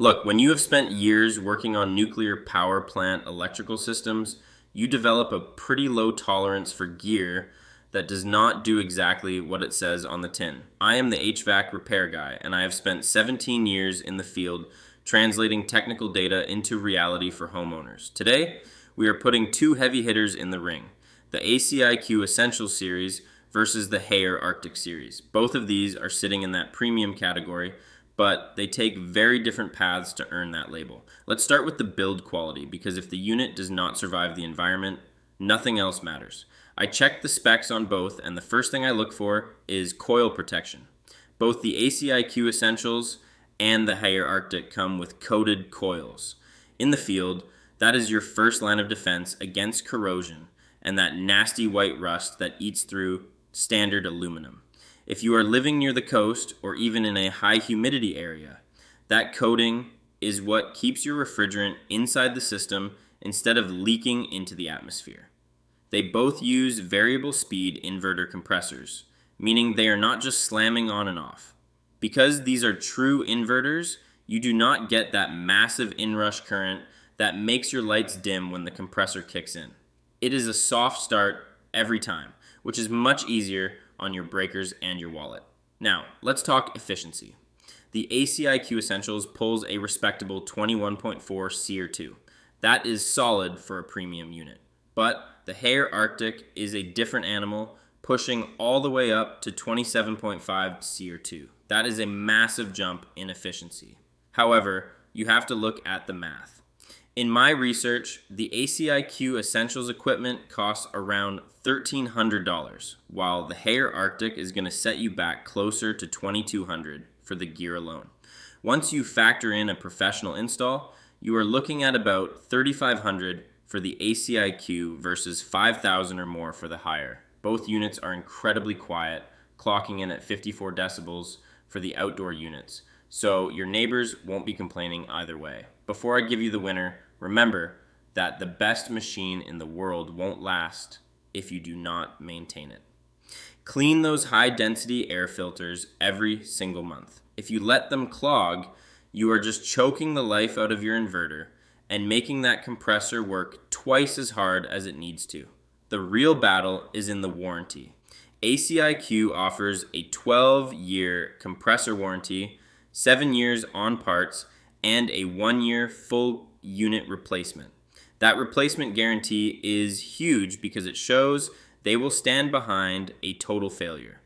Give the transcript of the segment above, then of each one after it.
Look, when you have spent years working on nuclear power plant electrical systems, you develop a pretty low tolerance for gear that does not do exactly what it says on the tin. I am the HVAC repair guy, and I have spent 17 years in the field translating technical data into reality for homeowners. Today, we are putting two heavy hitters in the ring, the ACiQ Essential Series versus the Haier Arctic Series. Both of these are sitting in that premium category, but they take very different paths to earn that label. Let's start with the build quality, because if the unit does not survive the environment, nothing else matters. I checked the specs on both, and the first thing I look for is coil protection. Both the ACiQ Essentials and the Haier Arctic come with coated coils. In the field, that is your first line of defense against corrosion and that nasty white rust that eats through standard aluminum. If you are living near the coast or even in a high humidity area, that coating is what keeps your refrigerant inside the system instead of leaking into the atmosphere. They both use variable speed inverter compressors, meaning they are not just slamming on and off. Because these are true inverters, you do not get that massive inrush current that makes your lights dim when the compressor kicks in. It is a soft start every time, which is much easier on your breakers and your wallet. Now, let's talk efficiency. The ACiQ Essentials pulls a respectable 21.4 SEER2. That is solid for a premium unit. But the Haier Arctic is a different animal, pushing all the way up to 27.5 SEER2. That is a massive jump in efficiency. However, you have to look at the math. In my research, the ACiQ Essentials equipment costs around $1,300, while the Haier Arctic is going to set you back closer to $2,200 for the gear alone. Once you factor in a professional install, you are looking at about $3,500 for the ACiQ versus $5,000 or more for the Haier. Both units are incredibly quiet, clocking in at 54 decibels for the outdoor units, so your neighbors won't be complaining either way. Before I give you the winner, remember that the best machine in the world won't last if you do not maintain it. Clean those high-density air filters every single month. If you let them clog, you are just choking the life out of your inverter and making that compressor work twice as hard as it needs to. The real battle is in the warranty. ACiQ offers a 12-year compressor warranty, 7 years on parts, and a 1-year full unit replacement. That replacement guarantee is huge because it shows they will stand behind a total failure.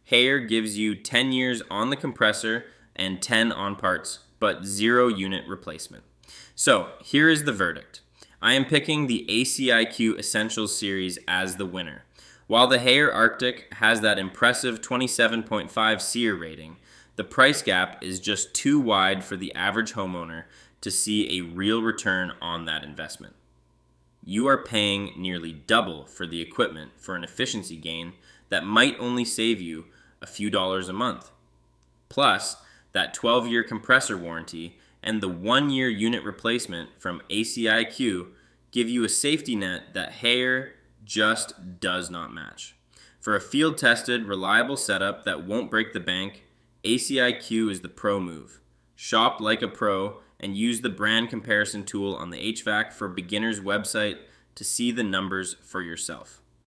Haier gives you 10 years on the compressor and 10 on parts, but 0 unit replacement. So here is the verdict. I am picking the ACiQ Essentials series as the winner. While the Haier Arctic has that impressive 27.5 SEER rating, the price gap is just too wide for the average homeowner to see a real return on that investment. You are paying nearly double for the equipment for an efficiency gain that might only save you a few dollars a month. Plus, that 12-year compressor warranty and the 1-year unit replacement from ACiQ give you a safety net that Haier just does not match. For a field-tested, reliable setup that won't break the bank, ACiQ is the pro move. Shop like a pro and use the brand comparison tool on the HVAC for Beginners website to see the numbers for yourself.